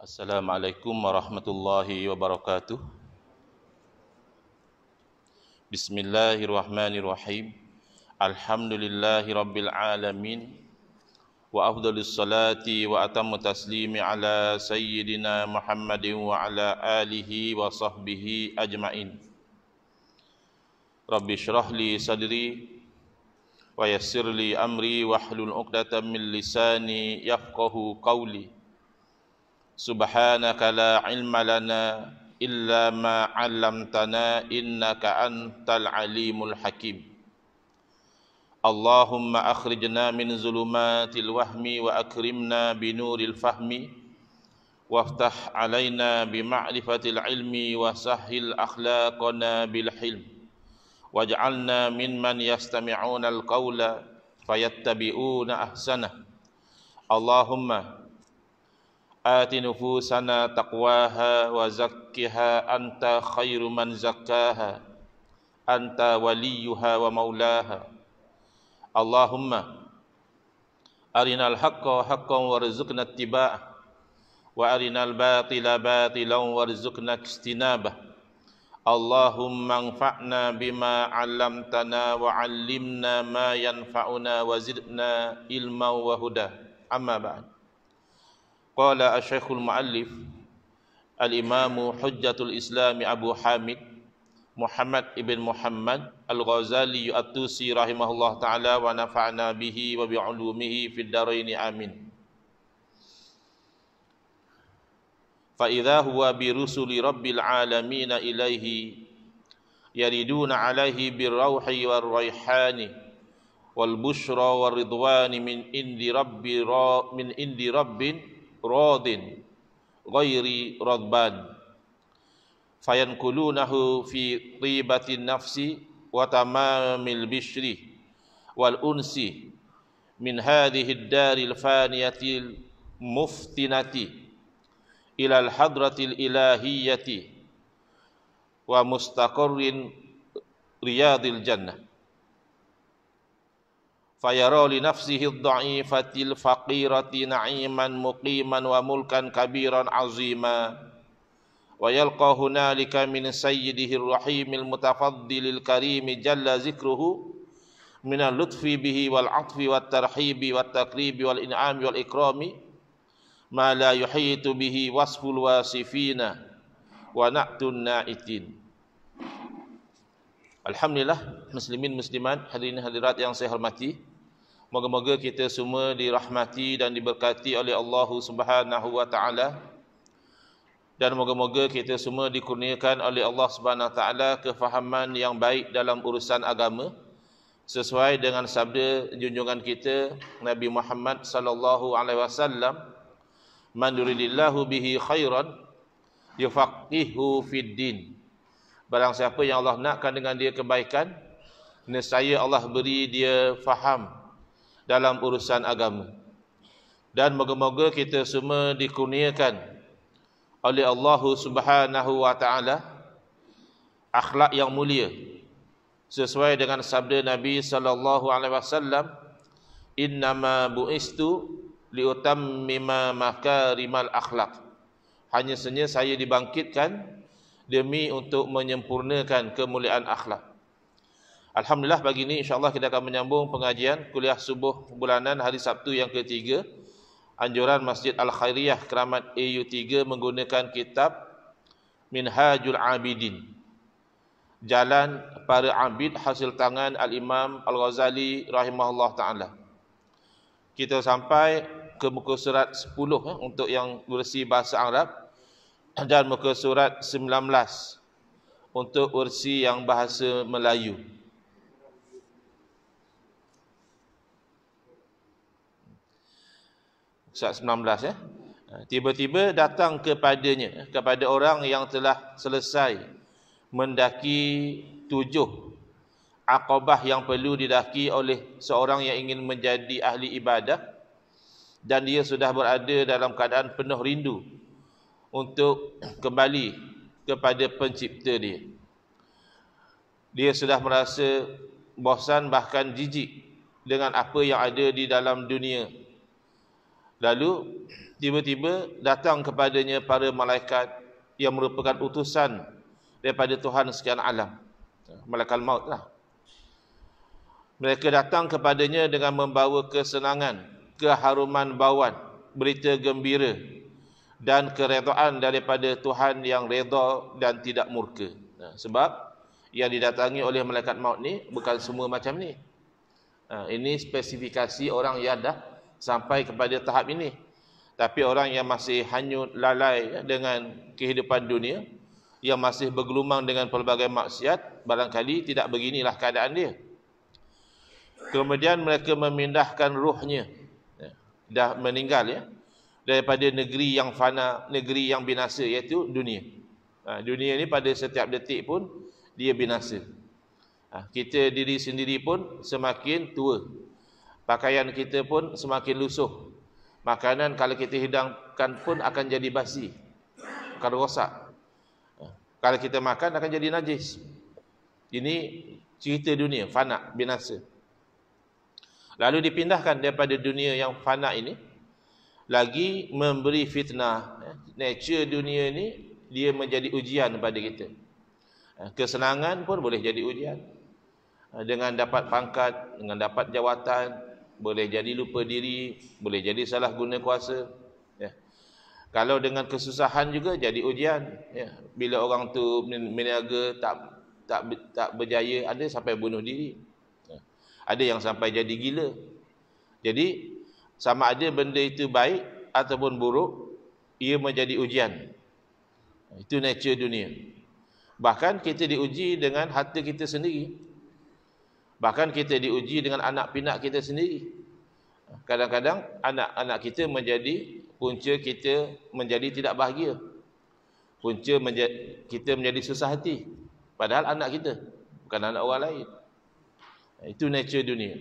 Assalamualaikum warahmatullahi wabarakatuh. Bismillahirrahmanirrahim. Alhamdulillahi rabbil alamin. Wa afdhalus salati wa atammu taslimi ala sayyidina Muhammadin wa ala alihi wa sahbihi ajmain. Rabbi shrah li sadri wa yassir li amri wahlul 'uqdatam min lisani yafqahu qawli. Subhanaka la ilma lana illa ma 'allamtana innaka antal alimul hakim. Allahumma akhrijna min zulumatil wahmi wa akrimna binuril fahmi waftah alaina bima'rifatil ilmi wa sahhil akhlaqana bil hilm waj'alna mimman yastami'una al qawla fayattabi'una ahsanah. Allahumma آت نفوسنا تقواها وزكها أنت خير من زكاها أنت وليها ومولاها. اللهم أرنا الحق حقا وارزقنا اتباعه وأرنا الباطل باطلا وارزقنا اجتنابه. اللهم انفعنا بما علمتنا وعلمنا ما ينفعنا وزدنا علما وهدى. أما بعد. Qala asy-Syekhul Mu'allif Al-Imamu Hujjatul Islam Abu Hamid Muhammad ibn Muhammad Al-Ghazali At-Tusi rahimahullah ta'ala wa nafa'na bihi wa bi'ulumihi fid dharaini amin. Fa idza huwa bi rusuli rabbil alamin ilaihi yariduna alaihi birrauhi war raihani wal bushra war ridwani min indi rabbin radin ghairi radban fayanqulunahu fi tibatin nafsi wa tamamil bishri wal unsi min hadhihi ad-daril faniyatil muftinati ila al-hadratil ilahiyyati wa mustaqarrin riyadil jannah. Fayara li nafsihi ad-dha'ifatil faqirati na'iman muqiman wa mulkan kabiran azima wa yalqa hunalika min sayyidihi ar-rahimil mutafaddilil karimi jalla zikruhu minal lutfi bihi wal 'atfi wat tarhibi wat takribi wal in'ami wal ikrami ma la yuhitu bihi wasful wasifina wa na'tun na'itin. Alhamdulillah, muslimin muslimat, hadirin hadirat yang saya hormati, moga-moga kita semua dirahmati dan diberkati oleh Allah Subhanahu wa taala, dan moga-moga kita semua dikurniakan oleh Allah Subhanahu wa taala kefahaman yang baik dalam urusan agama sesuai dengan sabda junjungan kita Nabi Muhammad sallallahu alaihi wasallam, man yuridillahu bihi khairan yufaqihu fid din. Barang siapa yang Allah nakkan dengan dia kebaikan, nescaya Allah beri dia faham dalam urusan agama. Dan moga-moga kita semua dikurniakan oleh Allah Subhanahu wa taala akhlak yang mulia sesuai dengan sabda Nabi sallallahu alaihi wasallam, innama bu'istu liutammima makarimal akhlak. Hanya saja saya dibangkitkan demi untuk menyempurnakan kemuliaan akhlak. Alhamdulillah, pagi ini insyaAllah kita akan menyambung pengajian kuliah subuh bulanan hari Sabtu yang ketiga, anjuran Masjid Al-Khairiyah Keramat AU3 menggunakan kitab Minhajul Abidin, Jalan Para Abid, hasil tangan Al-Imam Al-Ghazali rahimahullah ta'ala. Kita sampai ke muka surat 10 untuk yang versi bahasa Arab, dan muka surat 19 untuk versi yang bahasa Melayu. Surat 19 ya. Tiba-tiba datang kepadanya, kepada orang yang telah selesai mendaki 7 aqabah yang perlu didaki oleh seorang yang ingin menjadi ahli ibadah, dan dia sudah berada dalam keadaan penuh rindu untuk kembali kepada pencipta dia. Dia sudah merasa bosan bahkan jijik dengan apa yang ada di dalam dunia, Lalu tiba-tiba datang kepadanya para malaikat yang merupakan utusan daripada Tuhan sekian alam. Malaikat maut lah. Mereka datang kepadanya dengan membawa kesenangan, keharuman bauan, berita gembira dan keredaan daripada Tuhan yang reda dan tidak murka. Sebab yang didatangi oleh malaikat maut ni bukan semua macam ni. Ini spesifikasi orang yang dah sampai kepada tahap ini. Tapi orang yang masih hanyut lalai dengan kehidupan dunia, yang masih bergelumang dengan pelbagai maksiat, barangkali tidak beginilah keadaan dia. Kemudian mereka memindahkan ruhnya, dah meninggal ya, daripada negeri yang fana, negeri yang binasa, iaitu dunia. Dunia ni pada setiap detik pun dia binasa. Kita diri sendiri pun semakin tua, pakaian kita pun semakin lusuh, makanan kalau kita hidangkan pun akan jadi basi, akan rosak. Kalau kita makan akan jadi najis. Ini cerita dunia fana, binasa. Lalu dipindahkan daripada dunia yang fana ini, lagi memberi fitnah. Nature dunia ini dia menjadi ujian kepada kita. Kesenangan pun boleh jadi ujian. Dengan dapat pangkat, dengan dapat jawatan, boleh jadi lupa diri, boleh jadi salah guna kuasa. Kalau dengan kesusahan juga jadi ujian. Bila orang tu meniaga tak berjaya, ada sampai bunuh diri. Ada yang sampai jadi gila. Jadi sama ada benda itu baik ataupun buruk, ia menjadi ujian. Itu nature dunia. Bahkan kita diuji dengan harta kita sendiri. Bahkan kita diuji dengan anak pinak kita sendiri. Kadang-kadang anak-anak kita menjadi punca kita menjadi tidak bahagia. Punca kita menjadi susah hati. Padahal anak kita, bukan anak orang lain. Itu nature dunia.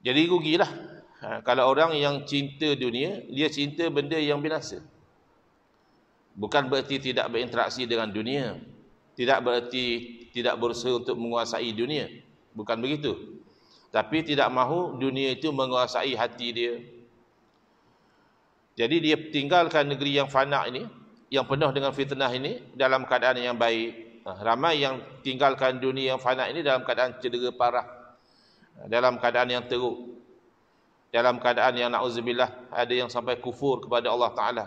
Jadi rugilah. Kalau orang yang cinta dunia, dia cinta benda yang binasa. Bukan berarti tidak berinteraksi dengan dunia. Tidak berarti tidak berusaha untuk menguasai dunia. Bukan begitu. Tapi tidak mahu dunia itu menguasai hati dia. Jadi dia tinggalkan negeri yang fana ini, yang penuh dengan fitnah ini, dalam keadaan yang baik. Ramai yang tinggalkan dunia yang fana ini dalam keadaan cedera parah, dalam keadaan yang teruk, dalam keadaan yang na'udzubillah, ada yang sampai kufur kepada Allah Ta'ala.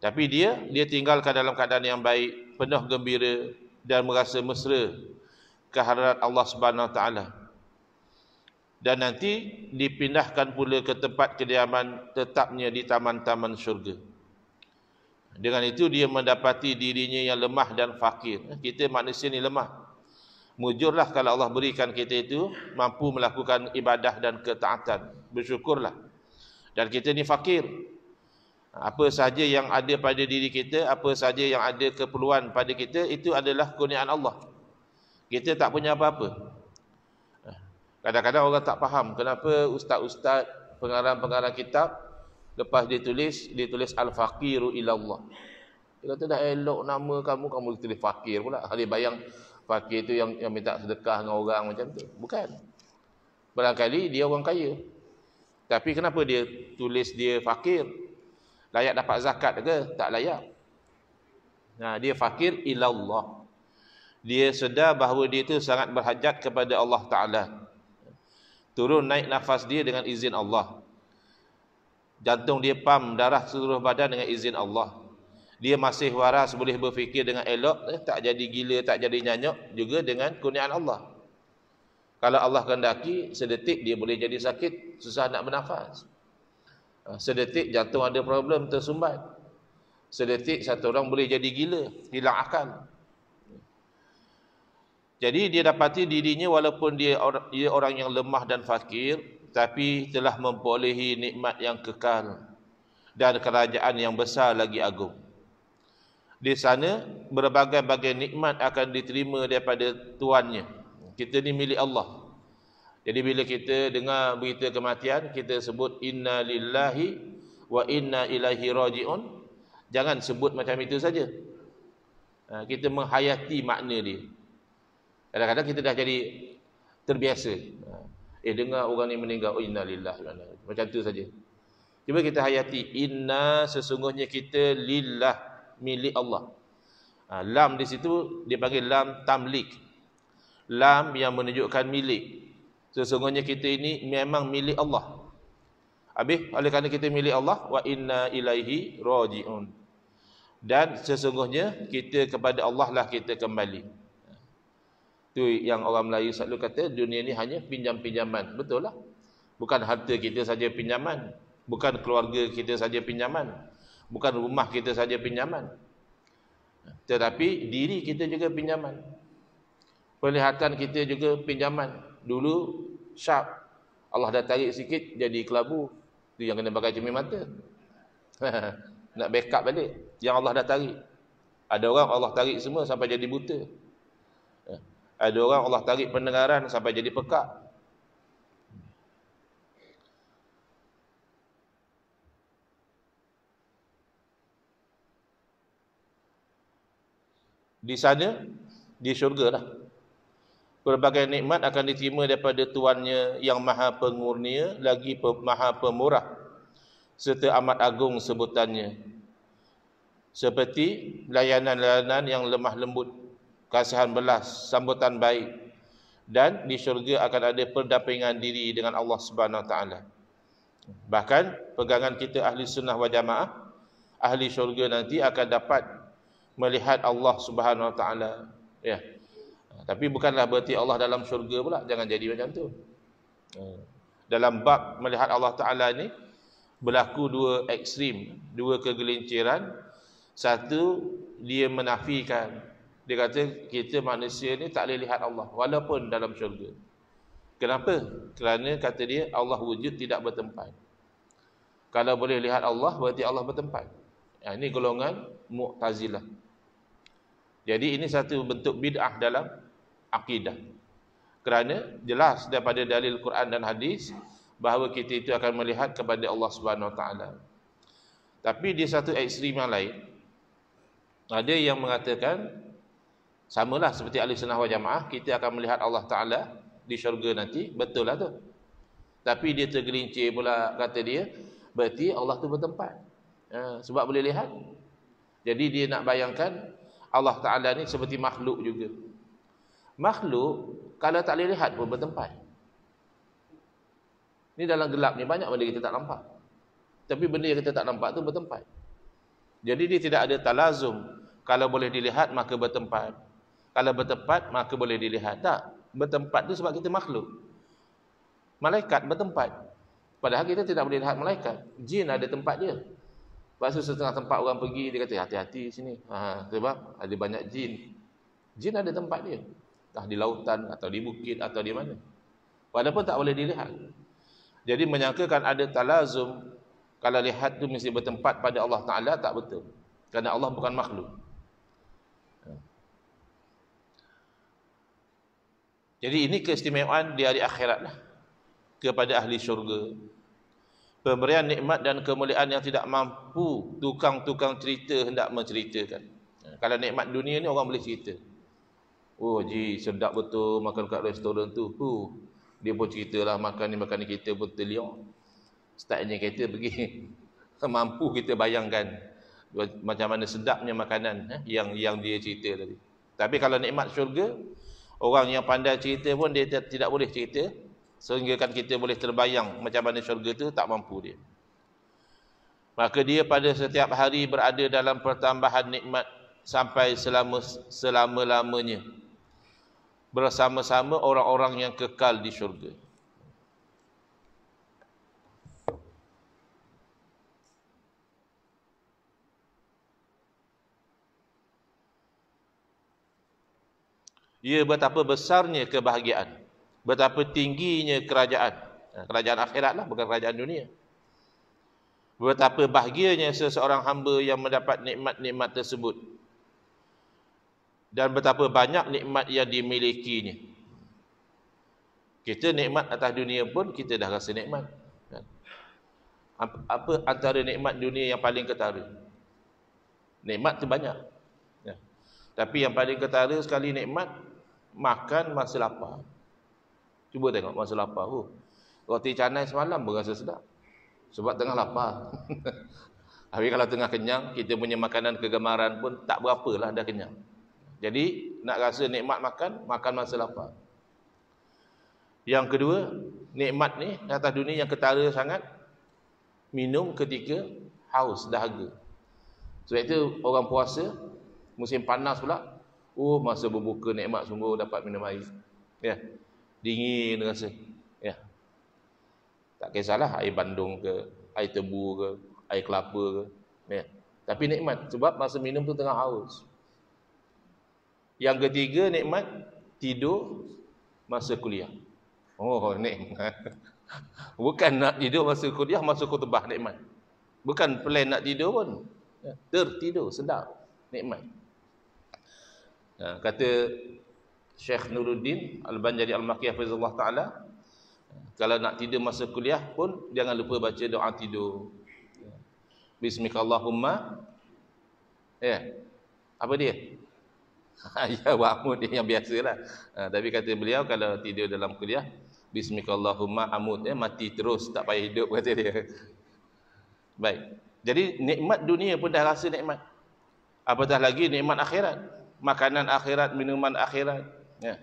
Tapi dia tinggalkan dalam keadaan yang baik, penuh gembira dan merasa mesra ke hadirat Allah Subhanahu Wa Ta'ala. Dan nanti dipindahkan pula ke tempat kediaman tetapnya di taman-taman syurga. Dengan itu dia mendapati dirinya yang lemah dan fakir. Kita manusia ni lemah. Mujurlah kalau Allah berikan kita itu mampu melakukan ibadah dan ketaatan. Bersyukurlah. Dan kita ni fakir. Apa sahaja yang ada pada diri kita, apa sahaja yang ada keperluan pada kita, itu adalah kurniaan Allah. Kita tak punya apa-apa. Kadang-kadang orang tak faham kenapa ustaz-ustaz, pengarang-pengarang kitab, lepas ditulis al-faqiru ilallah. Dia kata dah elok nama kamu tulis fakir pula. Dia bayang fakir itu yang minta sedekah dengan orang macam tu. Bukan. Barangkali dia orang kaya. Tapi kenapa dia tulis dia fakir? Layak dapat zakat ke? Tak layak. Nah, dia fakir ilallah. Dia sedar bahawa dia itu sangat berhajat kepada Allah Ta'ala. Turun naik nafas dia dengan izin Allah. Jantung dia pam darah seluruh badan dengan izin Allah. Dia masih waras, boleh berfikir dengan elok, tak jadi gila, tak jadi nyanyok, juga dengan kurniaan Allah. Kalau Allah kehendaki, sedetik dia boleh jadi sakit, susah nak bernafas. Sedetik jantung ada problem, tersumbat. Sedetik satu orang boleh jadi gila, hilang akal. Jadi dia dapati dirinya walaupun dia orang yang lemah dan fakir, tapi telah memperolehi nikmat yang kekal dan kerajaan yang besar lagi agung. Di sana berbagai-bagai nikmat akan diterima daripada tuannya. Kita ni milik Allah. Jadi bila kita dengar berita kematian, kita sebut inna lillahi wa inna ilaihi raji'un. Jangan sebut macam itu saja. Kita menghayati makna dia. Kadang-kadang kita dah jadi terbiasa. Dengar orang ni meninggal, oh innalillahi wa inna ilaihi raji'un. Macam tu saja. Cuba kita hayati, inna sesungguhnya kita lillah, milik Allah. Lam di situ dipanggil lam tamlik. Lam yang menunjukkan milik. Sesungguhnya kita ini memang milik Allah. Habis, oleh kerana kita milik Allah, wa inna ilaihi raji'un. Dan sesungguhnya kita kepada Allah lah kita kembali. Itu yang orang Melayu selalu kata, dunia ni hanya pinjam-pinjaman. Betul lah. Bukan harta kita saja pinjaman. Bukan keluarga kita saja pinjaman. Bukan rumah kita saja pinjaman. Tetapi diri kita juga pinjaman. Penglihatan kita juga pinjaman. Dulu sharp, Allah dah tarik sikit jadi kelabu. Itu yang kena pakai cermin mata. Nak backup balik. Yang Allah dah tarik. Ada orang Allah tarik semua sampai jadi buta. Ada orang Allah tarik pendengaran sampai jadi pekak. Di sana, di syurga lah, pelbagai nikmat akan diterima daripada Tuannya yang maha pengurnia, lagi maha pemurah, serta amat agung sebutannya. Seperti layanan-layanan yang lemah lembut, kasihan belas, sambutan baik. Dan di syurga akan ada pendampingan diri dengan Allah Subhanahu Wa Taala. Bahkan pegangan kita ahli sunnah wal jamaah, ahli syurga nanti akan dapat melihat Allah Subhanahu Wa Taala. Ya. Tapi bukanlah berarti Allah dalam syurga pula, jangan jadi macam tu. Dalam bab melihat Allah Taala ni berlaku dua ekstrim, dua kegelinciran. Satu, dia menafikan. Dia kata kita manusia ni tak boleh lihat Allah walaupun dalam syurga. Kenapa? Kerana kata dia Allah wujud tidak bertempat. Kalau boleh lihat Allah berarti Allah bertempat. Ini golongan Mu'tazilah. Jadi ini satu bentuk bid'ah dalam akidah. Kerana jelas daripada dalil Quran dan hadis bahawa kita itu akan melihat kepada Allah Subhanahu Wa Taala. Tapi di satu ekstrim yang lain, ada yang mengatakan samalah seperti ahli sunnah wal jamaah, kita akan melihat Allah Ta'ala di syurga nanti. Betul lah tu. Tapi dia tergelincir pula, kata dia, berarti Allah tu bertempat. Sebab boleh lihat. Jadi dia nak bayangkan Allah Ta'ala ni seperti makhluk juga. Makhluk, kalau tak boleh lihat pun bertempat. Ni dalam gelap ni banyak benda kita tak nampak. Tapi benda yang kita tak nampak tu bertempat. Jadi dia tidak ada talazum. Kalau boleh dilihat maka bertempat. Kalau bertempat maka boleh dilihat. Tak. Bertempat tu sebab kita makhluk. Malaikat bertempat. Padahal kita tidak boleh lihat malaikat. Jin ada tempat dia. Lepas tu setengah tempat orang pergi, dia kata hati-hati sini. Sebab ada banyak jin. Jin ada tempat dia. Entah di lautan atau di bukit atau di mana. Walaupun tak boleh dilihat. Jadi menyangkakan ada talazum. Kalau lihat tu mesti bertempat pada Allah Ta'ala, tak betul. Kerana Allah bukan makhluk. Jadi ini keistimewaan di hari akhirat lah, kepada ahli syurga. Pemberian nikmat dan kemuliaan yang tidak mampu tukang-tukang cerita hendak menceritakan. Kalau nikmat dunia ni orang boleh cerita. Oh ji, sedap betul makan kat restoran tu. Dia pun ceritalah makan ni kita pun terliok. Startnya kereta pergi. Mampu kita bayangkan macam mana sedapnya makanan yang dia cerita tadi. Tapi kalau nikmat syurga, orang yang pandai cerita pun dia tidak boleh cerita, sehingga kan kita boleh terbayang macam mana syurga tu, tak mampu dia. Maka dia pada setiap hari berada dalam pertambahan nikmat sampai selama-lamanya, bersama-sama orang-orang yang kekal di syurga. Ya, betapa besarnya kebahagiaan, betapa tingginya kerajaan. Kerajaan akhirat lah, bukan kerajaan dunia. Betapa bahagianya seseorang hamba yang mendapat nikmat-nikmat tersebut. Dan betapa banyak nikmat yang dimilikinya. Kita nikmat atas dunia pun kita dah rasa nikmat. Apa antara nikmat dunia yang paling ketara? Nikmat tu banyak. Tapi yang paling ketara sekali nikmat, makan masa lapar. Cuba tengok masa lapar. Roti canai semalam berasa sedap. Sebab tengah lapar. Tapi kalau tengah kenyang, kita punya makanan kegemaran pun tak berapalah dah kenyang. Jadi nak rasa nikmat makan, makan masa lapar. Yang kedua, nikmat ni atas dunia yang ketara sangat, minum ketika haus, dahaga. Sebab itu orang puasa, musim panas pula, masa berbuka nikmat sungguh dapat minum air. Ya. Dingin rasa. Ya. Tak kisahlah air bandung ke, air tebu ke, air kelapa ke. Ya. Tapi nikmat sebab masa minum tu tengah haus. Yang ketiga nikmat tidur masa kuliah. Nikmat. Bukan nak tidur masa kuliah, masa khutbah nikmat. Bukan plan nak tidur pun. Tertidur sedap, nikmat. Kata Syekh Nuruddin Al-Banjari Al-Makki hafizallahu taala, kalau nak tidur masa kuliah pun jangan lupa baca doa tidur. Bismikallahumma. Apa dia? Ya, wa'amud dia yang biasalah. Tapi kata beliau kalau tidur dalam kuliah, Bismikallahumma amud, mati terus, tak payah hidup, kata dia. Baik. Jadi nikmat dunia pun dah rasa nikmat. Apatah lagi nikmat akhirat. Makanan akhirat, minuman akhirat. Ya.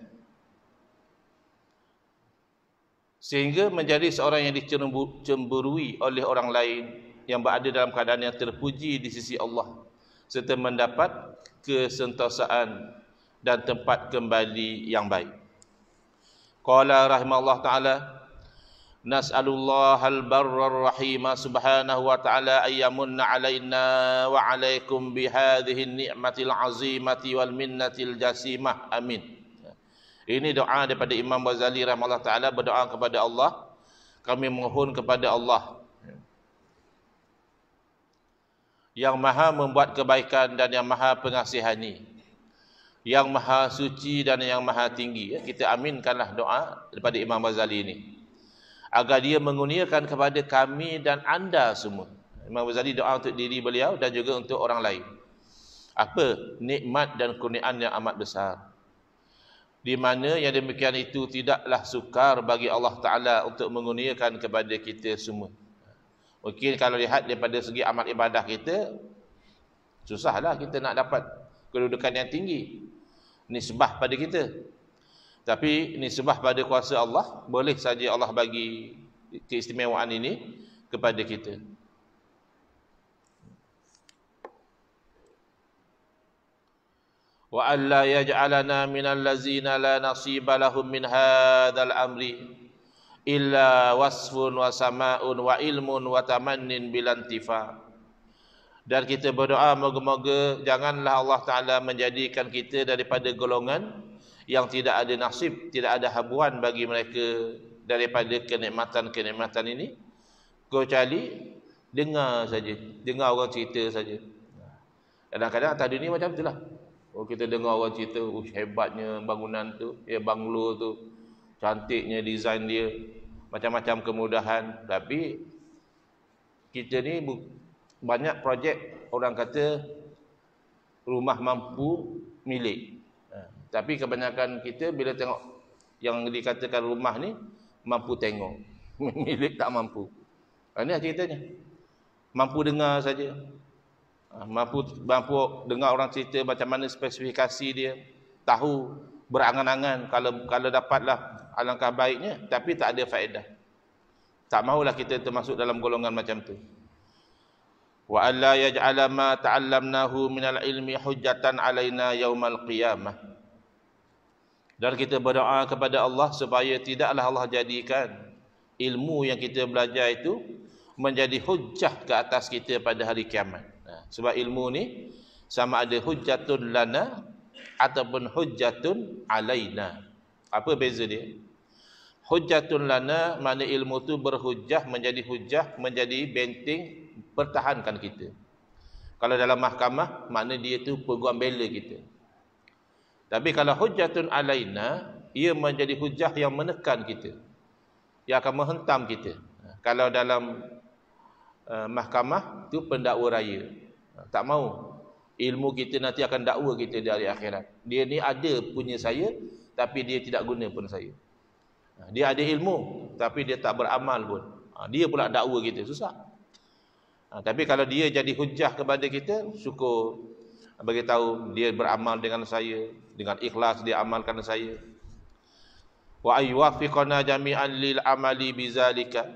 Sehingga menjadi seorang yang dicemburui oleh orang lain, yang berada dalam keadaan yang terpuji di sisi Allah, serta mendapat kesentosaan dan tempat kembali yang baik. Qala rahimahullah ta'ala, nas'alullahal barrar rahima subhanahu wa ta'ala ayyamunna alaina wa alaikum bihadhihi ni'matil azimati wal minnatil jasimah. Amin. Ini doa daripada Imam Ghazali rahimahullah ta'ala, berdoa kepada Allah. Kami mohon kepada Allah yang maha membuat kebaikan dan yang maha pengasihani, yang maha suci dan yang maha tinggi. Kita aminkanlah doa daripada Imam Ghazali ini, agar dia mengurniakan kepada kami dan anda semua. Imam Ghazali doa untuk diri beliau dan juga untuk orang lain. Apa? Nikmat dan kurniaan yang amat besar, di mana yang demikian itu tidaklah sukar bagi Allah Ta'ala untuk mengurniakan kepada kita semua. Mungkin kalau lihat daripada segi amal ibadah kita, susahlah kita nak dapat kedudukan yang tinggi, nisbah pada kita. Tapi nisbah pada kuasa Allah, boleh saja Allah bagi keistimewaan ini kepada kita. Wa alla yaj'alana minal ladzina la nasiba lahum min hadzal amri illa wasfun wa sama'un wa ilmun wa tamannin bilantifa. Dan kita berdoa moga-moga janganlah Allah Ta'ala menjadikan kita daripada golongan yang tidak ada nasib, tidak ada habuan bagi mereka daripada kenikmatan-kenikmatan ini, kecuali dengar saja, dengar orang cerita saja. Kadang-kadang atas dunia macam itulah. Kita dengar orang cerita, hebatnya bangunan tu, banglo tu, cantiknya desain dia, macam-macam kemudahan. Tapi kita ni banyak projek orang kata rumah mampu milik. Tapi kebanyakan kita bila tengok yang dikatakan rumah ni mampu tengok, milik tak mampu. Ini ceritanya. Mampu dengar saja. Mampu dengar orang cerita macam mana spesifikasi dia, tahu berangan-angan kalau dapatlah alangkah baiknya, tapi tak ada faedah. Tak maulah kita termasuk dalam golongan macam tu. Wa alla yaj'ala ma ta'allamnahu minal ilmi hujjatan alaina yaumal qiyamah. Dan kita berdoa kepada Allah supaya tidaklah Allah jadikan ilmu yang kita belajar itu menjadi hujjah ke atas kita pada hari kiamat. Sebab ilmu ni sama ada hujjatun lana ataupun hujjatun alaina. Apa beza dia? Hujjatun lana makna ilmu tu berhujjah, menjadi hujjah, menjadi benteng pertahankan kita. Kalau dalam mahkamah makna dia tu peguam bela kita. Tapi kalau hujjatun alaina, ia menjadi hujjah yang menekan kita, yang akan menghentam kita. Kalau dalam mahkamah tu pendakwa raya, tak mau ilmu kita nanti akan dakwa kita di hari akhirat. Dia ni ada punya saya, tapi dia tidak guna pun saya. Dia ada ilmu tapi dia tak beramal pun. Dia pula dakwa kita, susah. Tapi kalau dia jadi hujah kepada kita, syukur. Bagi tahu dia beramal dengan saya, dengan ikhlas dia amalkan saya. Wa aywafiqana jami'an lil amali bizalika,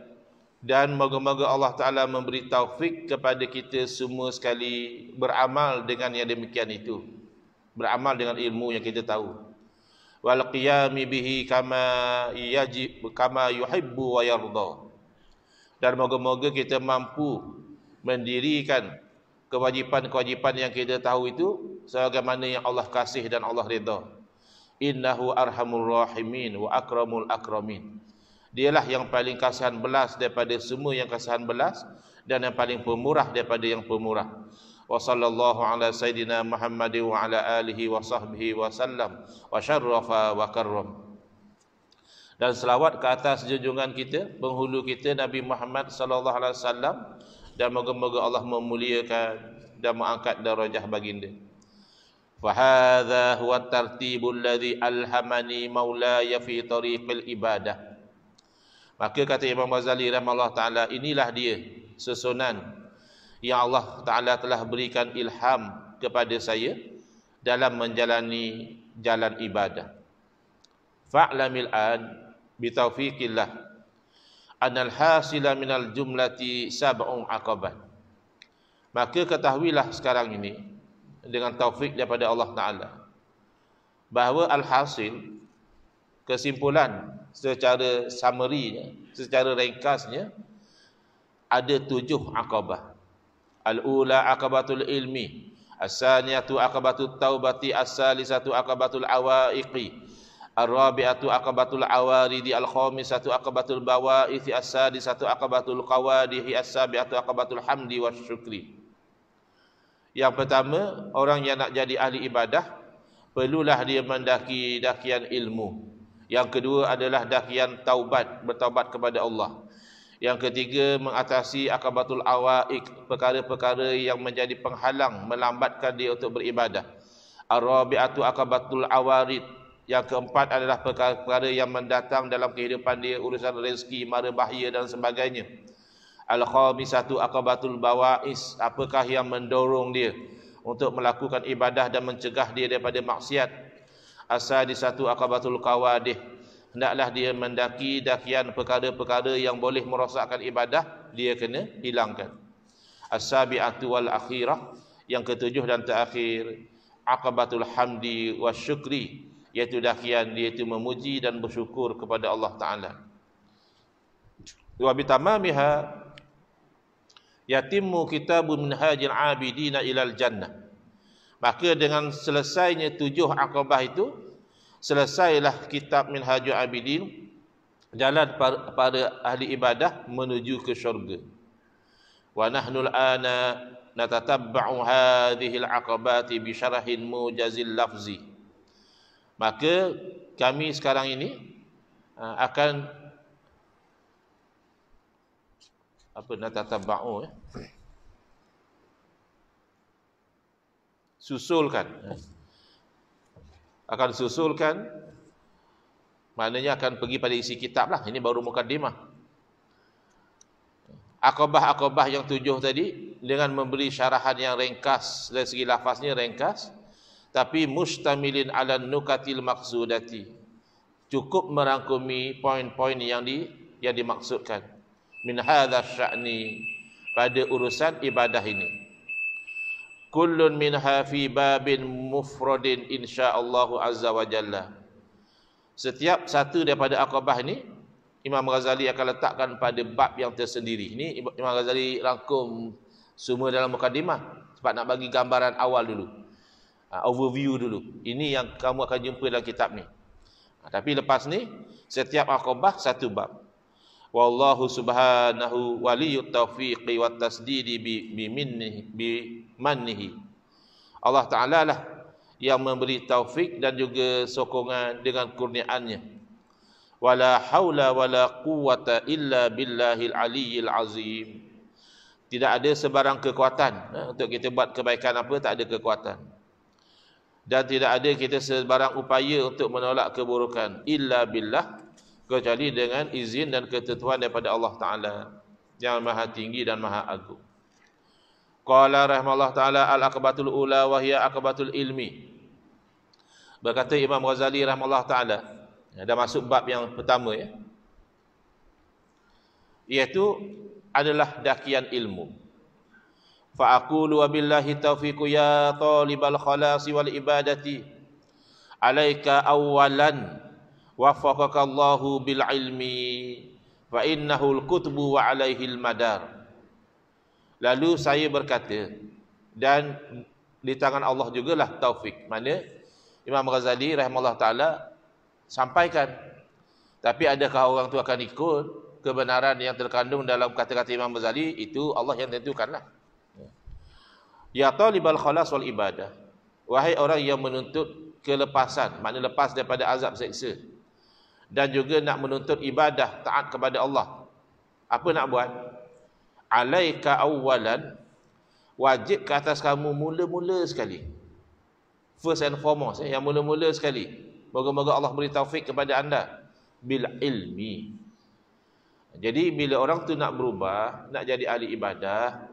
dan moga-moga Allah Taala memberi taufik kepada kita semua sekali beramal dengan yang demikian itu, beramal dengan ilmu yang kita tahu. Wal qiyami bihi kama yajib kama yuhibbu wa yarda, dan moga-moga kita mampu mendirikan kewajipan-kewajipan yang kita tahu itu sebagaimana yang Allah kasih dan Allah redha. Innahu arhamur rahimin wa akramul akramin. Dialah yang paling kasihan belas daripada semua yang kasihan belas, dan yang paling pemurah daripada yang pemurah. Wa sallallahu ala sayidina Muhammadin wa ala alihi wa sahbihi wa sallam wa syarrafa wa karram. Dan selawat ke atas junjungan kita, penghulu kita Nabi Muhammad sallallahu alaihi wasallam, dan moga-moga Allah memuliakan dan mengangkat darajah baginda. Fahadha huwa tartibul ladzi alhamani maulaya fi tariqil ibadah. Maka kata Imam Ghazali rahimahullah taala, inilah dia susunan yang Allah taala telah berikan ilham kepada saya dalam menjalani jalan ibadah. Fa'lamil an bi taufiqillah anal hasila minal jumlati sab'un aqabah. Maka ketahuilah sekarang ini dengan taufik daripada Allah Ta'ala, bahawa al-hasil, kesimpulan secara summary-nya, secara ringkasnya, ada 7 aqabah. Al-ula aqabatul ilmi, as-saniyatu aqabatul taubati, as-salisatu aqabatul awaiqi, ar-rabi'atu aqabatul awaridi, al-khamisatu aqabatul bawaithi, as-sadisatu aqabatul qawadihi, as-sabi'atu aqabatul hamdi wa syukri. Yang pertama, orang yang nak jadi ahli ibadah, perlulah dia mendaki dakian ilmu. Yang kedua adalah dakian taubat, bertaubat kepada Allah. Yang ketiga, mengatasi akabatul awaiq, perkara-perkara yang menjadi penghalang, melambatkan dia untuk beribadah. Ar-rabi'atu akabatul awarid. Yang keempat adalah perkara-perkara yang mendatang dalam kehidupan dia, urusan rezeki, mara bahaya dan sebagainya. Al-khamisatu aqabatul bawais, apakah yang mendorong dia untuk melakukan ibadah dan mencegah dia daripada maksiat. As-sadisatu aqabatul qawadih, hendaklah dia mendaki dakian perkara-perkara yang boleh merosakkan ibadah, dia kena hilangkan. As-sabi'atu wal akhirah, yang ketujuh dan terakhir, aqabatul hamdi wasyukri, iaitu dakian dia itu memuji dan bersyukur kepada Allah Ta'ala. Wa bitamamiha yatimmu kitabun minhajil abidina ilal jannah. Maka dengan selesainya 7 aqabah itu, selesailah kitab Minhajul Abidin, jalan para ahli ibadah menuju ke syurga. Wa nahnu al-ana natatabba'u hadhihi al-aqabati bi syarhin mujazil lafzi. Maka kami sekarang ini akan natatabba'u, susulkan, akan susulkan, maknanya akan pergi pada isi kitab lah. Ini baru mukaddimah. Aqabah-aqabah yang 7 tadi dengan memberi syarahan yang ringkas, dari segi lafaznya ringkas, tapi mustamilin ala nukatil maksudati, cukup merangkumi poin-poin yang dimaksudkan. Min hadha sya'ni, pada urusan ibadah ini. Kullun minha fi babin mufradin insyaallah azza wa jalla. Setiap satu daripada aqabah ini Imam Ghazali akan letakkan pada bab yang tersendiri. Ini Imam Ghazali rangkum semua dalam mukadimah sebab nak bagi gambaran awal dulu, overview dulu. Ini yang kamu akan jumpa dalam kitab ni. Tapi lepas ni setiap aqabah satu bab. Wallahu subhanahu waliyut taufiqi wat tasdidi bi mannihi. Allah Ta'ala lah yang memberi taufik dan juga sokongan dengan kurniaannya. Wala haula wala quwwata illa billahil aliyyil azim. Tidak ada sebarang kekuatan untuk kita buat kebaikan apa, tak ada kekuatan. Dan tidak ada kita sebarang upaya untuk menolak keburukan illa billah, kecuali dengan izin dan ketentuan daripada Allah Ta'ala yang maha tinggi dan maha agung. Qala rahimahullah ta'ala al-aqbatul ula wa hiya aqbatul ilmi. Berkata Imam Ghazali rahimahullah ta'ala, dah masuk bab yang pertama ya, iaitu adalah dakian ilmu. Fa aqulu wa billahi taufiqu ya talibal khalasi wal ibadati alaika awwalan waffaqaka Allahu bil ilmi fa innahu al-kutbu wa alaihi al-madar. Lalu saya berkata, dan di tangan Allah jugalah taufik. Mana Imam Ghazali rahimahullah ta'ala sampaikan. Tapi adakah orang tu akan ikut kebenaran yang terkandung dalam kata-kata Imam Ghazali? Itu Allah yang tentukanlah. Ya talibal khalas wal ibadah, wahai orang yang menuntut kelepasan, makna lepas daripada azab seksa, dan juga nak menuntut ibadah, taat kepada Allah. Apa nak buat? Alaika awwalan, wajib ke atas kamu mula-mula sekali, first and foremost, yang mula-mula sekali, moga-moga Allah beri taufik kepada anda, bil ilmi. Jadi bila orang tu nak berubah, nak jadi ahli ibadah,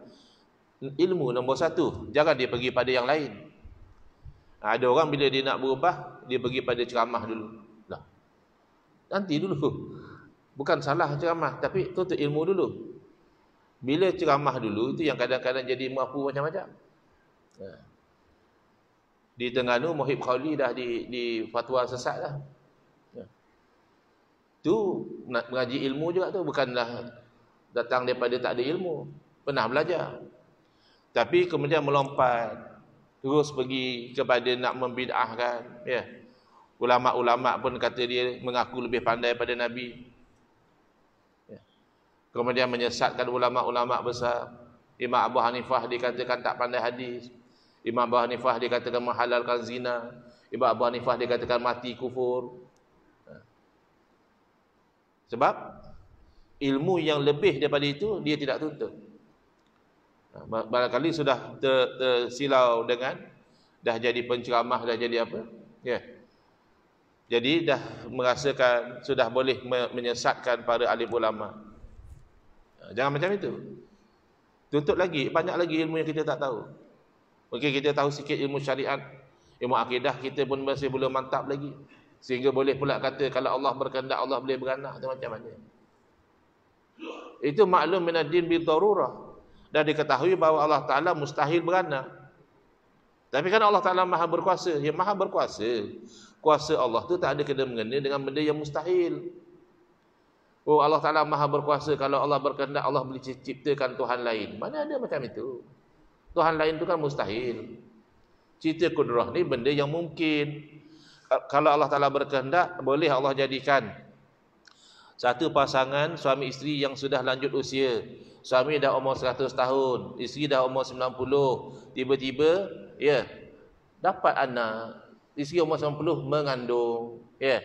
ilmu nombor satu, jangan dia pergi pada yang lain. Ada orang bila dia nak berubah, dia pergi pada ceramah dulu. Lah, nanti dulu, bukan salah ceramah, tapi tuntut ilmu dulu. Bila ceramah dulu, itu yang kadang-kadang jadi mampu macam-macam. Di Terengganu, Muhib Khawli dah di fatwa sesat dah. Tu nak mengaji ilmu juga tu, bukanlah datang daripada tak ada ilmu, pernah belajar. Tapi kemudian melompat, terus pergi kepada nak membid'ahkan. Ya. Ulama-ulama pun kata dia mengaku lebih pandai daripada Nabi. Kemudian menyesatkan ulama-ulama besar. Imam Abu Hanifah dikatakan tak pandai hadis. Imam Abu Hanifah dikatakan menghalalkan zina. Imam Abu Hanifah dikatakan mati kufur. Sebab ilmu yang lebih daripada itu dia tidak tuntut. Barangkali sudah tersilau dengan dah jadi penceramah, dah jadi apa? Ya. Jadi dah merasakan sudah boleh menyesatkan para alim ulama. Jangan macam itu. Tuntut lagi, banyak lagi ilmu yang kita tak tahu. Mungkin kita tahu sikit ilmu syariat, ilmu akidah kita pun masih belum mantap lagi. Sehingga boleh pula kata kalau Allah berkehendak Allah boleh beranak atau macam mana. Itu maklum min ad-din bi darurah. Dan diketahui bahawa Allah Ta'ala mustahil beranak. Tapi kan Allah Ta'ala maha berkuasa. Yang maha berkuasa, kuasa Allah tu tak ada kena-mengena dengan benda yang mustahil. Oh, Allah Ta'ala maha berkuasa, kalau Allah berkehendak Allah boleh ciptakan Tuhan lain. Mana ada macam itu? Tuhan lain tu kan mustahil. Cipta kudrah ni benda yang mungkin. Kalau Allah Ta'ala berkehendak, boleh Allah jadikan satu pasangan suami isteri yang sudah lanjut usia. Suami dah umur 100 tahun, isteri dah umur 90. Tiba-tiba, ya, dapat anak. Isteri umur 90 mengandung. Ya.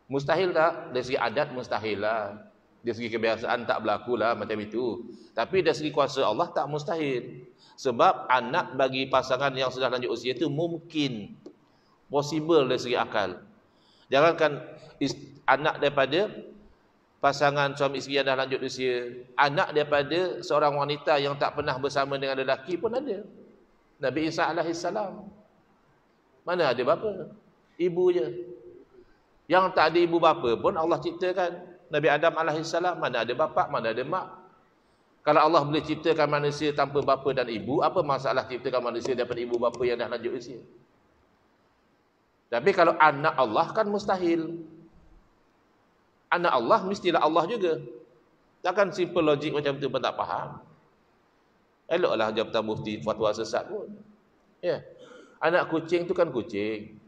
Mustahil tak? Dari segi adat mustahil lah. Dari segi kebiasaan tak berlaku lah macam itu. Tapi dari segi kuasa Allah tak mustahil. Sebab anak bagi pasangan yang sudah lanjut usia itu mungkin. Possible dari segi akal. Jangankan anak daripada pasangan suami isteri yang dah lanjut usia. Anak daripada seorang wanita yang tak pernah bersama dengan lelaki pun ada. Nabi Isa alaihissalam. Mana ada bapa? Ibu je. Yang tak ada ibu bapa pun Allah ciptakan. Nabi Adam alaihissalam, mana ada bapa, mana ada mak. Kalau Allah boleh ciptakan manusia tanpa bapa dan ibu, apa masalah ciptakan manusia daripada ibu bapa yang dah lanjut usia? Tapi kalau anak Allah kan mustahil. Anak Allah mestilah Allah juga. Takkan simple logik macam tu pun tak faham. Eloklah Jabatan Mufti fatwa sesat pun. Ya. Anak kucing tu kan kucing.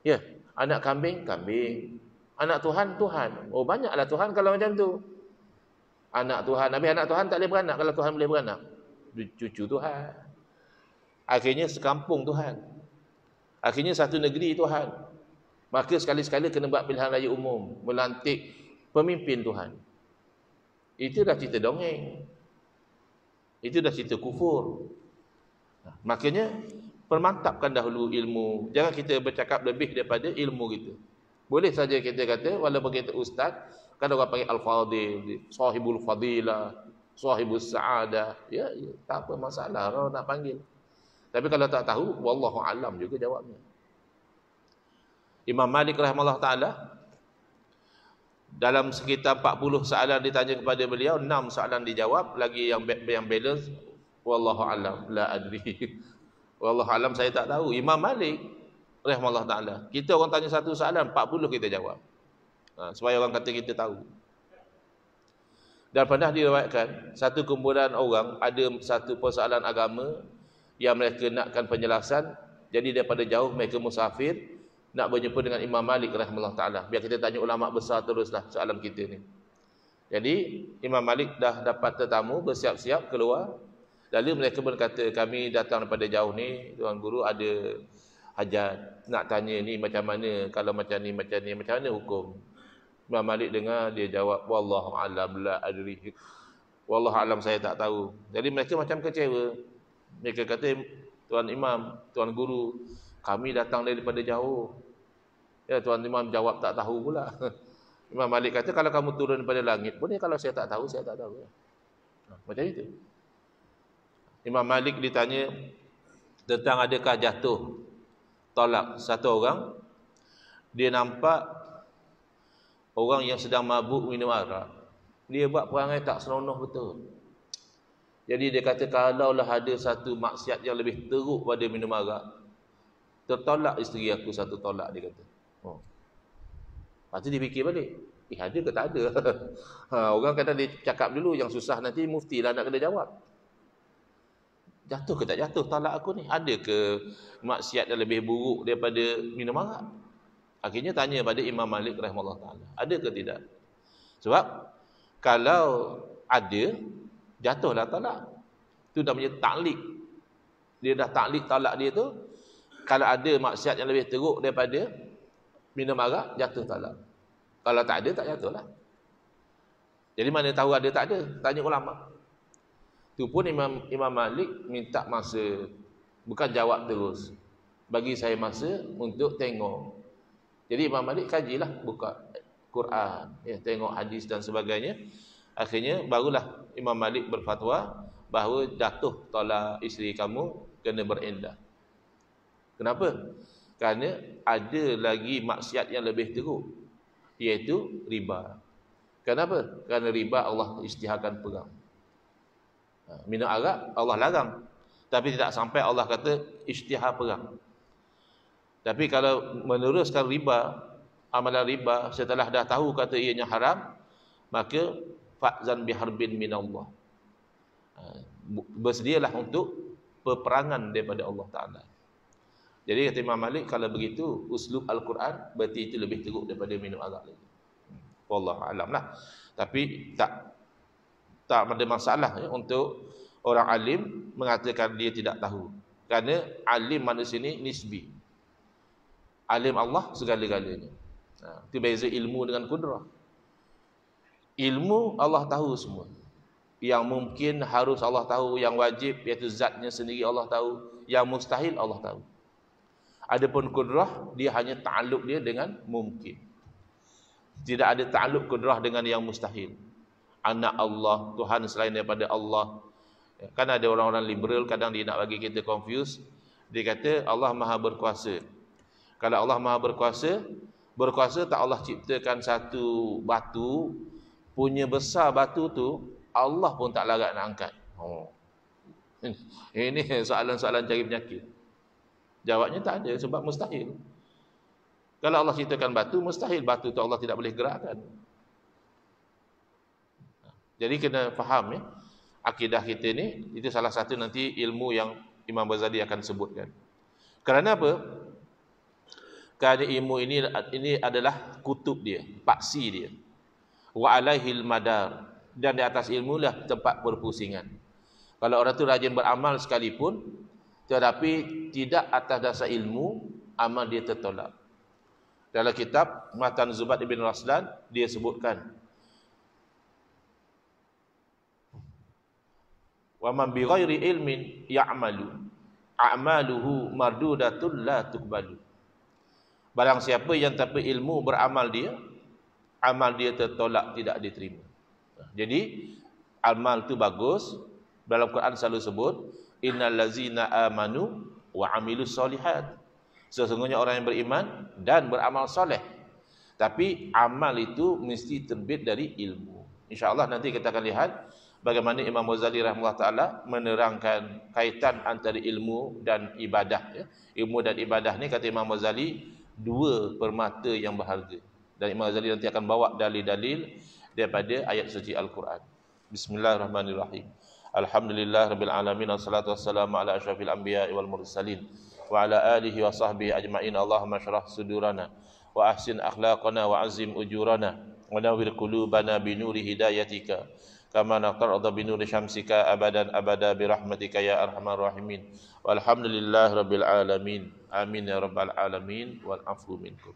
Ya. Anak kambing, kambing. Anak Tuhan, Tuhan. Oh, banyaklah Tuhan kalau macam tu. Anak Tuhan. Habis anak Tuhan tak boleh beranak. Kalau Tuhan boleh beranak, cucu Tuhan. Akhirnya sekampung Tuhan. Akhirnya satu negeri Tuhan. Maka sekali-sekala kena buat pilihan raya umum. Melantik pemimpin Tuhan. Itu dah cerita dongeng. Itu dah cerita kufur. Makanya permantapkan dahulu ilmu. Jangan kita bercakap lebih daripada ilmu kita. Boleh saja kita kata, walaupun kita ustaz, kan orang panggil al-fadil, sahibul fadilah, sahibus sa'adah. Ya, tak apa masalah orang nak panggil. Tapi kalau tak tahu, wallahu alam juga jawabnya. Imam Malik rahimahullah taala dalam sekitar 40 soalan ditanya kepada beliau, 6 soalan dijawab, lagi yang balance wallahu alam, la adri. Wallahu alam, saya tak tahu. Imam Malik rahimahullah taala, kita orang tanya satu soalan 40 kita jawab. Supaya orang kata kita tahu. Dan pernah diriwayatkan satu kumpulan orang ada satu persoalan agama yang mereka nakkan penjelasan, jadi daripada jauh mereka musafir nak berjumpa dengan Imam Malik rahimahullah taala. Biar kita tanya ulama besar teruslah soalan kita ni. Jadi Imam Malik dah dapat tetamu, bersiap-siap keluar. Lalu mereka berkata, kami datang daripada jauh ni, tuan guru ada hajat, nak tanya ni macam mana, kalau macam ni macam mana hukum. Imam Malik dengar, dia jawab, wallahu alam, la adri. Wallahu alam, saya tak tahu. Jadi mereka macam kecewa. Mereka kata, tuan imam, tuan guru, kami datang daripada jauh. Ya, tuan imam jawab tak tahu pula. Imam Malik kata, kalau kamu turun daripada langit pun, kalau saya tak tahu, saya tak tahu. Macam itu. Imam Malik ditanya tentang adakah jatuh tolak satu orang. Dia nampak orang yang sedang mabuk minum arak. Dia buat perangai tak senonoh betul. Jadi dia kata, kalaulah ada satu maksiat yang lebih teruk pada minum arak, tertolak isteri aku satu tolak, dia kata. Lepas tu dia fikir balik, ada ke tak ada? Orang kadang dia cakap dulu, yang susah nanti mufti lah nak kena jawab. Jatuh ke tak jatuh talak aku ni? Ada ke maksiat yang lebih buruk daripada minum arak? Akhirnya tanya pada Imam Malik rahimahullah ta'ala, ada ke tidak? Sebab kalau ada, jatuhlah talak. Itu namanya taklik. Dia dah taklik talak dia tu. Kalau ada maksiat yang lebih teruk daripada minum arak, jatuh talak. Kalau tak ada, tak jatuh lah. Jadi mana tahu ada tak ada? Tanya ulama. Itu pun Imam Malik minta masa, bukan jawab terus. Bagi saya masa untuk tengok. Jadi Imam Malik kajilah, buka Quran, ya, tengok hadis dan sebagainya. Akhirnya barulah Imam Malik berfatwa bahawa jatuh tolak isteri kamu kena beriddah. Kenapa? Kerana ada lagi maksiat yang lebih teruk, iaitu riba. Kenapa? Kerana riba Allah isytiharkan perang. Minum arak Allah larang, tapi tidak sampai Allah kata isytihar perang. Tapi kalau meneruskan riba, amalan riba, setelah dah tahu kata ianya haram, maka fa'zan biharbin minallah, bersedialah untuk peperangan daripada Allah Ta'ala. Jadi kata Imam Malik, kalau begitu uslub Al-Quran berarti itu lebih teruk daripada minum arak lagi. Wallahu alam lah. Tapi tak ada masalah ya, untuk orang alim mengatakan dia tidak tahu. Kerana alim manusia ni nisbi. Alim Allah segala-galanya. Itu beza ilmu dengan kudrah. Ilmu Allah tahu semua. Yang mungkin harus Allah tahu, yang wajib iaitu zatnya sendiri Allah tahu, yang mustahil Allah tahu. Adapun kudrah, dia hanya ta'alluq dia dengan mungkin. Tidak ada ta'alluq kudrah dengan yang mustahil. Anak Allah, Tuhan selain daripada Allah. Kan ada orang-orang liberal, kadang dia nak bagi kita confuse. Dia kata Allah Maha berkuasa. Kalau Allah Maha berkuasa tak Allah ciptakan satu batu, punya besar batu tu Allah pun tak larat nak angkat. Ini soalan-soalan cari penyakit. Jawabnya tak ada, sebab mustahil. Kalau Allah ciptakan batu, mustahil batu tu Allah tidak boleh gerakkan. Jadi kena faham ya, akidah kita ni, itu salah satu nanti ilmu yang Imam Ghazali akan sebutkan. Kerana apa? Kerana ilmu ini adalah kutub dia, paksi dia. Wa alaihil madar, dan di atas ilmu lah tempat berpusingan. Kalau orang tu rajin beramal sekalipun, tetapi tidak atas dasar ilmu, amal dia tertolak. Dalam kitab Matan Zubat Ibn Raslan, dia sebutkan, wa man bi ghairi ilmin ya'malu a'maluhu mardudatun la tuqbalu. Barang siapa yang tanpa ilmu beramal dia, amal dia tertolak, tidak diterima. Jadi amal tu bagus. Dalam Quran selalu sebut innal ladzina amanu wa amilus solihat. Sesungguhnya orang yang beriman dan beramal soleh. Tapi amal itu mesti terbit dari ilmu. InsyaAllah nanti kita akan lihat bagaimana Imam Ghazali rahimahullah ta'ala menerangkan kaitan antara ilmu dan ibadah. Ilmu dan ibadah ni kata Imam Ghazali dua permata yang berharga. Dan Imam Ghazali nanti akan bawa dalil-dalil daripada ayat suci Al-Quran. Bismillahirrahmanirrahim. Alhamdulillah rabbil alamin, wassalatu wassalamu ala asyrafil anbiya'i wal mursalin wa ala alihi wa sahbihi ajma'in. Allahumma syrah sudurana wa ahsin akhlaqana wa azim ujurana wa nawwir qulubana bi nuri hidayatika kama naqra'u bi nuri syamsika abadan abada bi rahmatika ya arhamar rahimin. Walhamdulillah rabbil alamin. Amin ya rabbal alamin wal afu minkum.